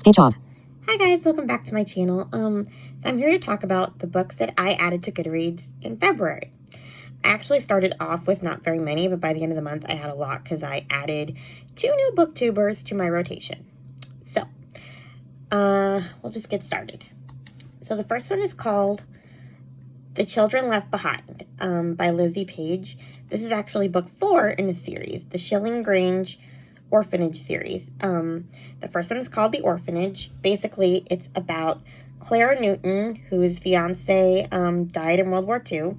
Speech off. Hi guys, welcome back to my channel. So I'm here to talk about the books that I added to Goodreads in February. I actually started off with not very many, but by the end of the month I had a lot because I added 2 new booktubers to my rotation. So, we'll just get started. So the first one is called The Children Left Behind by Lizzie Page. This is actually book 4 in the series, the Shilling Grange Orphanage series. The first one is called The Orphanage. Basically, it's about Clara Newton, whose fiance died in World War II.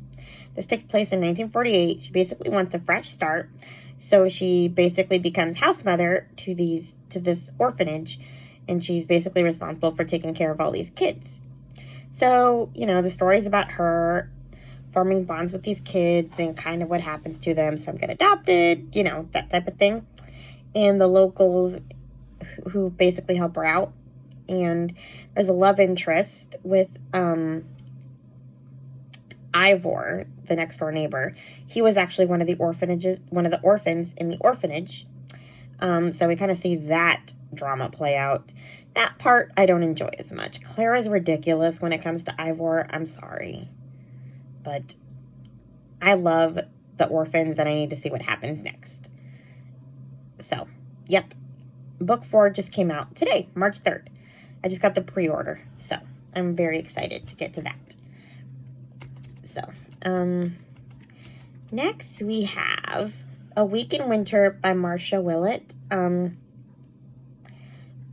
This takes place in 1948. She basically wants a fresh start, so she basically becomes house mother to this orphanage, and she's basically responsible for taking care of all these kids. So, the story is about her forming bonds with these kids and kind of what happens to them. Some get adopted, that type of thing. And the locals who basically help her out. And there's a love interest with Ivor, the next door neighbor. He was actually one of the orphans in the orphanage. So we kind of see that drama play out. That part I don't enjoy as much. Clara's ridiculous when it comes to Ivor. I'm sorry. But I love the orphans and I need to see what happens next. So, yep. Book 4 just came out today, March 3rd. I just got the pre-order. So, I'm very excited to get to that. So, next we have A Week in Winter by Marcia Willett.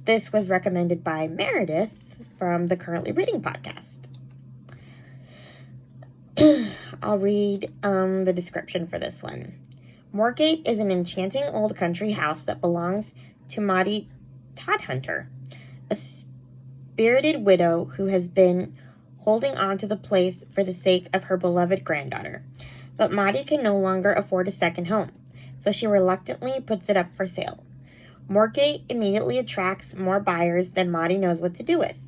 This was recommended by Meredith from the Currently Reading podcast. I'll read the description for this one. Moorgate is an enchanting old country house that belongs to Maudie Todhunter, a spirited widow who has been holding on to the place for the sake of her beloved granddaughter. But Maudie can no longer afford a second home, so she reluctantly puts it up for sale. Moorgate immediately attracts more buyers than Maudie knows what to do with.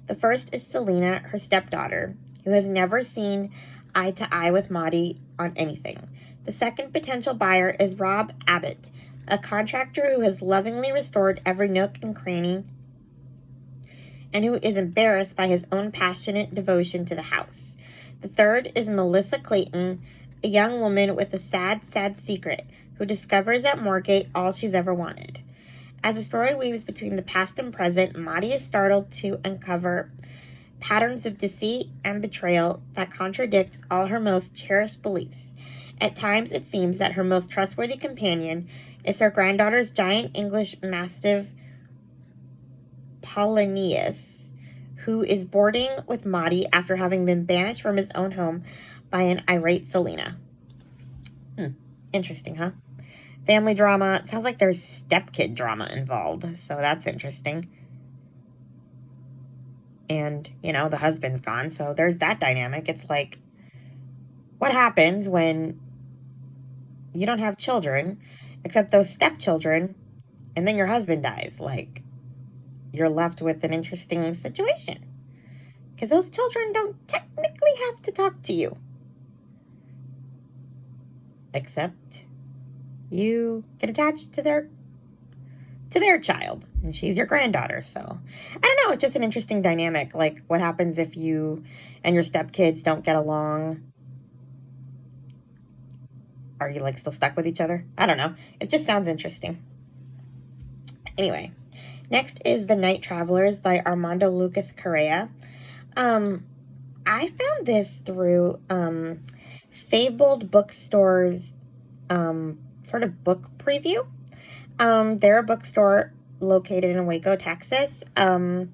The first is Selina, her stepdaughter, who has never seen eye to eye with Maudie on anything. The second potential buyer is Rob Abbott, a contractor who has lovingly restored every nook and cranny and who is embarrassed by his own passionate devotion to the house. The third is Melissa Clayton, a young woman with a sad, sad secret who discovers at Moorgate all she's ever wanted. As the story weaves between the past and present, Maudie is startled to uncover patterns of deceit and betrayal that contradict all her most cherished beliefs. At times, it seems that her most trustworthy companion is her granddaughter's giant English Mastiff, Polonius, who is boarding with Maudie after having been banished from his own home by an irate Selina. Interesting, huh? Family drama. It sounds like there's stepkid drama involved, so that's interesting. And, the husband's gone, so there's that dynamic. It's like, what happens when you don't have children, except those stepchildren, and then your husband dies? Like, you're left with an interesting situation. Because those children don't technically have to talk to you. Except you get attached to their child, and she's your granddaughter. So I don't know, it's just an interesting dynamic. Like, what happens if you and your stepkids don't get along? Are you still stuck with each other? I don't know. It just sounds interesting. Anyway, next is The Night Travelers by Armando Lucas Correa. I found this through Fabled Bookstore's sort of book preview. They're a bookstore located in Waco, Texas. And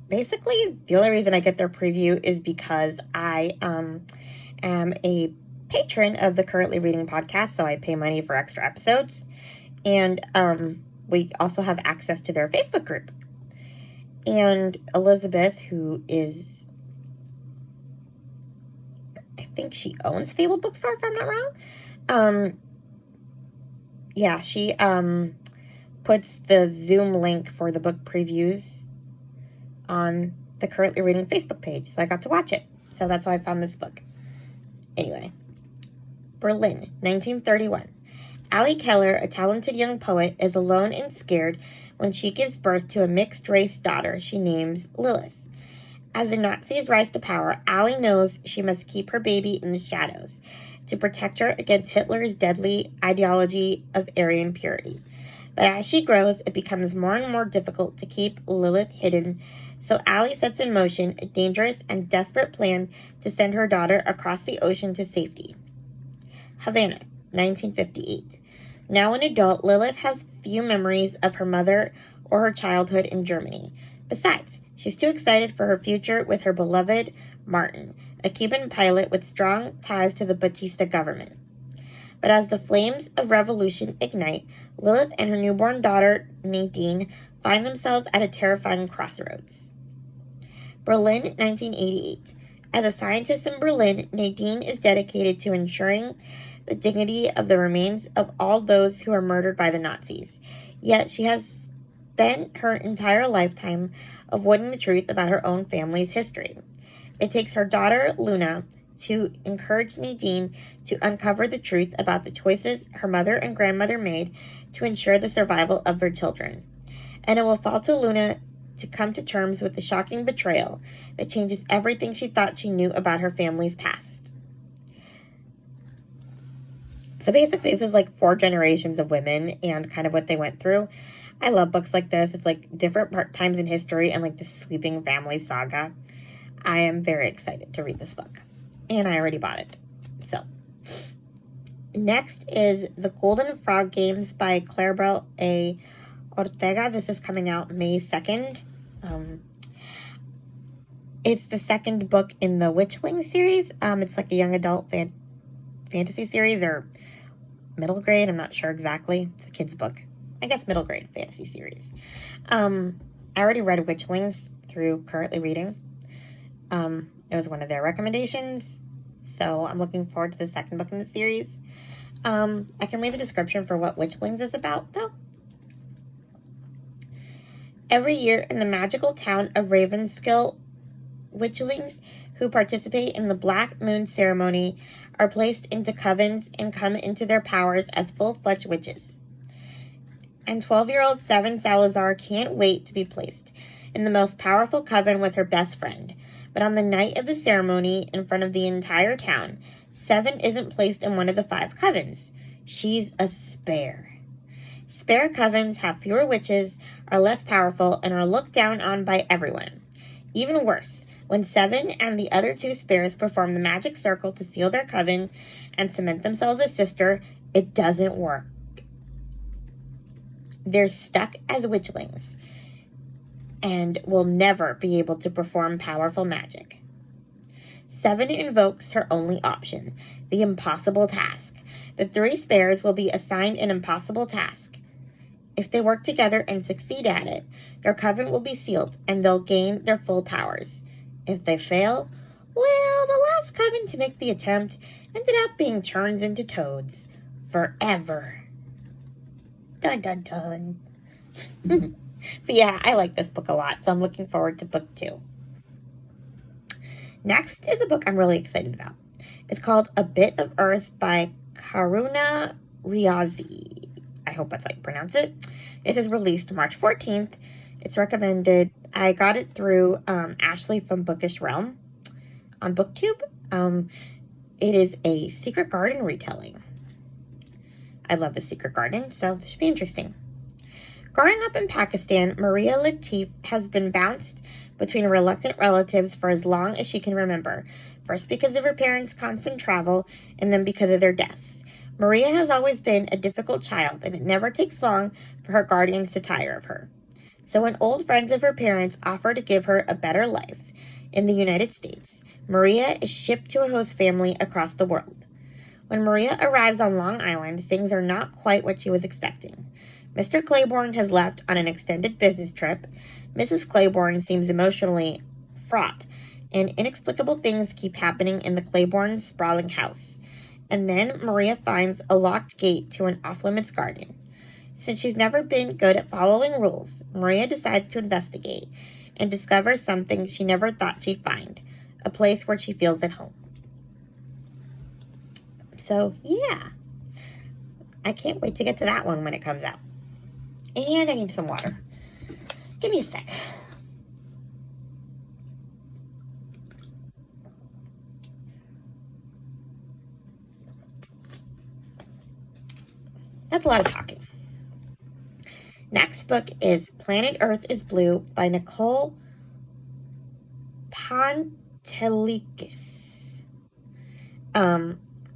basically, the only reason I get their preview is because I am a patron of the Currently Reading podcast, so I pay money for extra episodes. And we also have access to their Facebook group. And Elizabeth, who is, I think she owns Fabled Bookstore, if I'm not wrong. Yeah, she puts the Zoom link for the book previews on the Currently Reading Facebook page, so I got to watch it. So that's how I found this book. Anyway, Berlin, 1931. Allie Keller, a talented young poet, is alone and scared when she gives birth to a mixed-race daughter she names Lilith. As the Nazis rise to power, Allie knows she must keep her baby in the shadows to protect her against Hitler's deadly ideology of Aryan purity. But as she grows, it becomes more and more difficult to keep Lilith hidden, so Allie sets in motion a dangerous and desperate plan to send her daughter across the ocean to safety. Havana, 1958. Now an adult, Lilith has few memories of her mother or her childhood in Germany. Besides, she's too excited for her future with her beloved Martin, a Cuban pilot with strong ties to the Batista government. But as the flames of revolution ignite, Lilith and her newborn daughter, Nadine, find themselves at a terrifying crossroads. Berlin, 1988. As a scientist in Berlin, Nadine is dedicated to ensuring the dignity of the remains of all those who were murdered by the Nazis. Yet she has spent her entire lifetime avoiding the truth about her own family's history. It takes her daughter, Luna, to encourage Nadine to uncover the truth about the choices her mother and grandmother made to ensure the survival of their children. And it will fall to Luna to come to terms with the shocking betrayal that changes everything she thought she knew about her family's past. So basically, this is like 4 generations of women and kind of what they went through. I love books like this. It's like different times in history and like the sweeping family saga. I am very excited to read this book. And I already bought it. So, next is The Golden Frog Games by Claribel A. Ortega. This is coming out May 2nd. It's the second book in the Witchling series. It's like a young adult fantasy series or middle grade. I'm not sure exactly. It's a kid's book. I guess middle grade fantasy series. I already read Witchlings through Currently Reading. It was one of their recommendations, so I'm looking forward to the second book in the series. I can read the description for what Witchlings is about, though. Every year in the magical town of Ravenskill, witchlings who participate in the Black Moon ceremony are placed into covens and come into their powers as full-fledged witches. And 12-year-old Seven Salazar can't wait to be placed in the most powerful coven with her best friend. But on the night of the ceremony, in front of the entire town, Seven isn't placed in one of the 5 covens. She's a spare. Spare covens have fewer witches, are less powerful, and are looked down on by everyone. Even worse, when Seven and the other 2 spares perform the magic circle to seal their coven and cement themselves as sister, it doesn't work. They're stuck as witchlings and will never be able to perform powerful magic. Seven invokes her only option, the impossible task. The 3 spares will be assigned an impossible task. If they work together and succeed at it, their coven will be sealed and they'll gain their full powers. If they fail, well, the last coven to make the attempt ended up being turned into toads. Forever. Dun dun dun. But yeah, I like this book a lot, so I'm looking forward to book 2. Next is a book I'm really excited about. It's called A Bit of Earth by Karuna Riazi. I hope that's how you pronounce it. It is released March 14th. It's recommended. I got it through Ashley from Bookish Realm on BookTube. It is a Secret Garden retelling. I love The Secret Garden, so this should be interesting. Growing up in Pakistan, Maria Latif has been bounced between reluctant relatives for as long as she can remember, first because of her parents' constant travel, and then because of their deaths. Maria has always been a difficult child, and it never takes long for her guardians to tire of her. So when old friends of her parents offer to give her a better life in the United States, Maria is shipped to a host family across the world. When Maria arrives on Long Island, things are not quite what she was expecting. Mr. Claiborne has left on an extended business trip. Mrs. Claiborne seems emotionally fraught, and inexplicable things keep happening in the Claiborne sprawling house. And then Maria finds a locked gate to an off-limits garden. Since she's never been good at following rules, Maria decides to investigate and discover something she never thought she'd find, a place where she feels at home. So, yeah. I can't wait to get to that one when it comes out. And I need some water. Give me a sec. That's a lot of talking. Next book is Planet Earth is Blue by Nicole Pontelikis.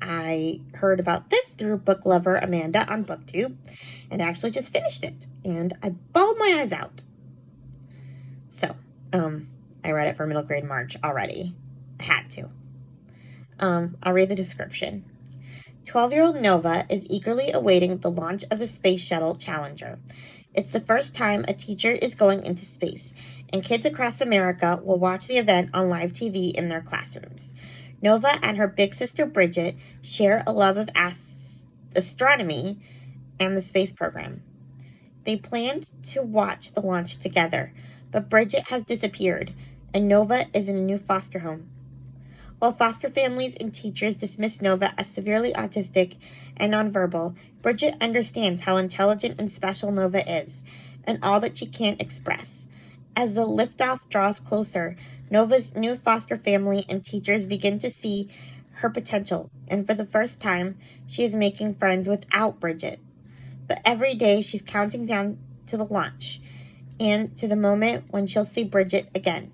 I heard about this through book lover Amanda on BookTube and actually just finished it. And I bawled my eyes out. So, I read it for middle grade March already. I had to. I'll read the description. 12-year-old Nova is eagerly awaiting the launch of the Space Shuttle Challenger. It's the first time a teacher is going into space, and kids across America will watch the event on live TV in their classrooms. Nova and her big sister Bridget share a love of astronomy and the space program. They planned to watch the launch together, but Bridget has disappeared, and Nova is in a new foster home. While foster families and teachers dismiss Nova as severely autistic and nonverbal, Bridget understands how intelligent and special Nova is, and all that she can't express. As the liftoff draws closer, Nova's new foster family and teachers begin to see her potential, and for the first time, she is making friends without Bridget. But every day she's counting down to the launch, and to the moment when she'll see Bridget again.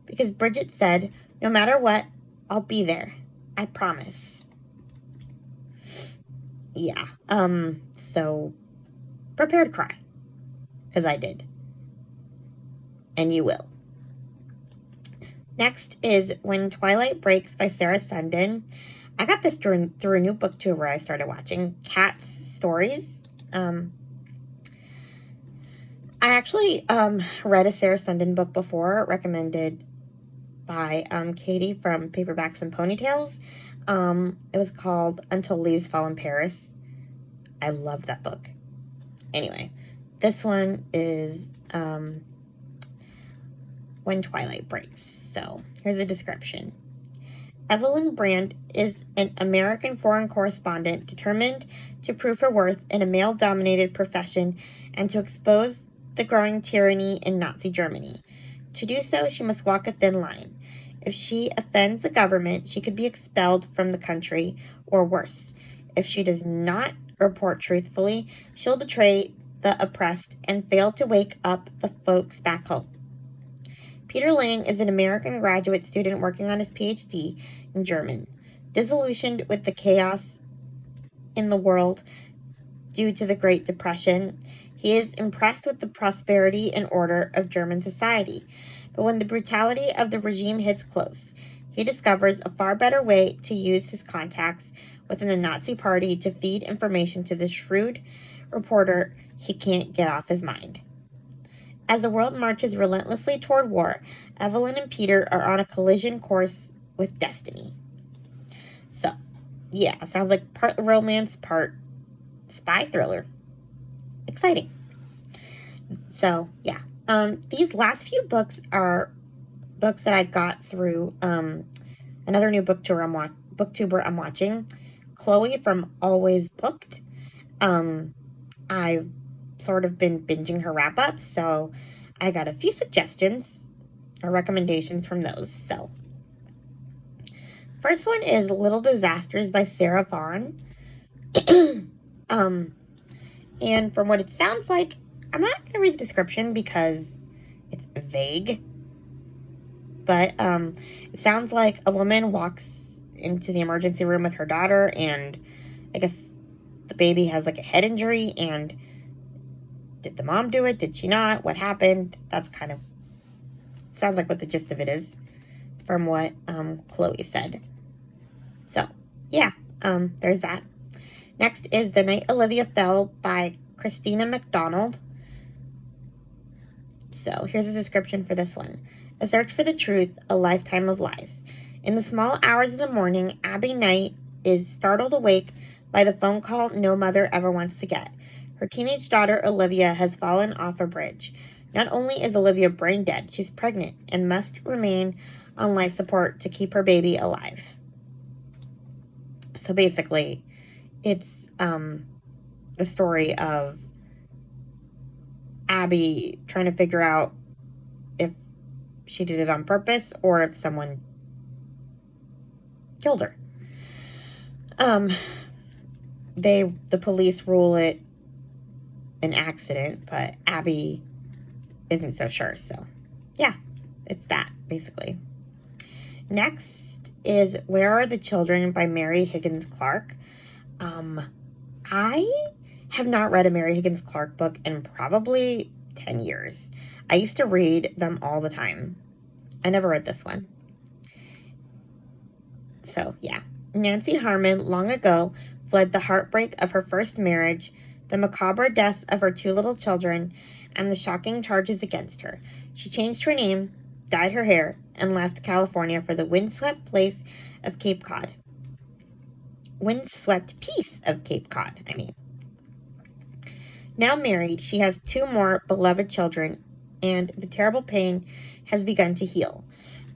Because Bridget said, "No matter what, I'll be there. I promise." Yeah. So prepare to cry. Because I did. And you will. Next is When Twilight Breaks by Sarah Sundin. I got this through a new booktuber I started watching, Cat's Stories. I actually read a Sarah Sundin book before, recommended by Katie from Paperbacks and Ponytails. It was called Until Leaves Fall in Paris. I love that book. Anyway, this one is When Twilight Breaks. So here's a description. Evelyn Brand is an American foreign correspondent determined to prove her worth in a male-dominated profession and to expose the growing tyranny in Nazi Germany. To do so, she must walk a thin line. If she offends the government, she could be expelled from the country, or worse. If she does not report truthfully, she'll betray the oppressed and fail to wake up the folks back home. Peter Lang is an American graduate student working on his PhD in German. Disillusioned with the chaos in the world due to the Great Depression, he is impressed with the prosperity and order of German society. But when the brutality of the regime hits close, he discovers a far better way to use his contacts within the Nazi Party to feed information to the shrewd reporter he can't get off his mind. As the world marches relentlessly toward war, Evelyn and Peter are on a collision course with destiny. So, yeah, sounds like part romance, part spy thriller. Exciting. So, yeah. These last few books are books that I got through another new booktuber I'm watching, Chloe from Always Booked. I've sort of been binging her wrap-ups, so I got a few suggestions or recommendations from those. So, first one is Little Disasters by Sarah Vaughan. And from what it sounds like, I'm not going to read the description because it's vague, but it sounds like a woman walks into the emergency room with her daughter, and I guess the baby has like a head injury, and did the mom do it? Did she not? What happened? That's kind of, sounds like what the gist of it is from what Chloe said. So, yeah, there's that. Next is The Night Olivia Fell by Christina McDonald. So, here's a description for this one. A search for the truth, a lifetime of lies. In the small hours of the morning, Abby Knight is startled awake by the phone call no mother ever wants to get. Her teenage daughter, Olivia, has fallen off a bridge. Not only is Olivia brain dead, she's pregnant and must remain on life support to keep her baby alive. So basically, it's the story of Abby trying to figure out if she did it on purpose or if someone killed her. The police rule it an accident, but Abby isn't so sure. So, yeah, it's that, basically. Next is Where Are the Children by Mary Higgins Clark. I have not read a Mary Higgins Clark book in probably 10 years. I used to read them all the time. I never read this one. So, yeah. Nancy Harmon long ago fled the heartbreak of her first marriage, the macabre deaths of her 2 little children, and the shocking charges against her. She changed her name, dyed her hair, and left California for the windswept place of Cape Cod. Windswept peace of Cape Cod, I mean. Now married, she has 2 more beloved children, and the terrible pain has begun to heal,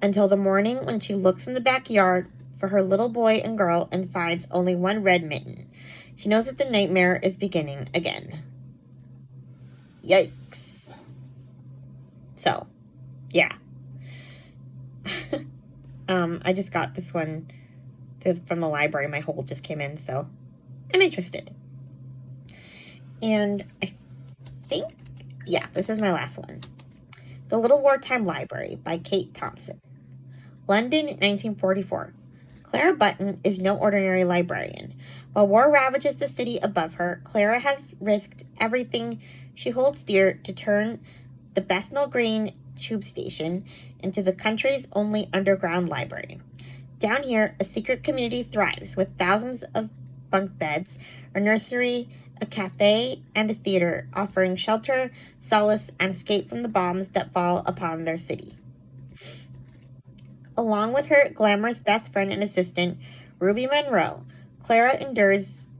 until the morning when she looks in the backyard for her little boy and girl and finds only one red mitten. She knows that the nightmare is beginning again. Yikes. So, yeah. I just got this one from the library. My hold just came in, so I'm interested. And I think, yeah, this is my last one. The Little Wartime Library by Kate Thompson. London, 1944. Clara Button is no ordinary librarian. While war ravages the city above her, Clara has risked everything she holds dear to turn the Bethnal Green tube station into the country's only underground library. Down here, a secret community thrives with thousands of bunk beds, a nursery, a cafe, and a theater, offering shelter, solace, and escape from the bombs that fall upon their city. Along with her glamorous best friend and assistant, Ruby Monroe, Clara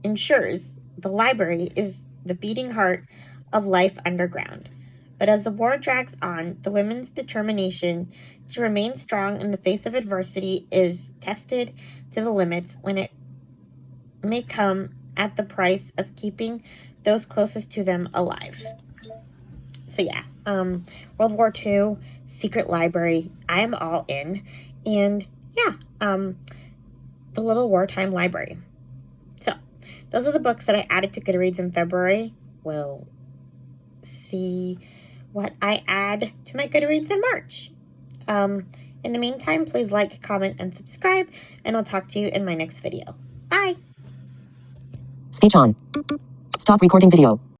ensures the library is the beating heart of life underground. But as the war drags on, the women's determination to remain strong in the face of adversity is tested to the limits when it may come at the price of keeping those closest to them alive. So yeah, World War II, secret library, I am all in. And yeah, the Little Wartime Library. So those are the books that I added to Goodreads in February. We'll see what I add to my Goodreads in March. In the meantime, please like, comment, and subscribe, and I'll talk to you in my next video. Bye! Speech on. Stop recording video.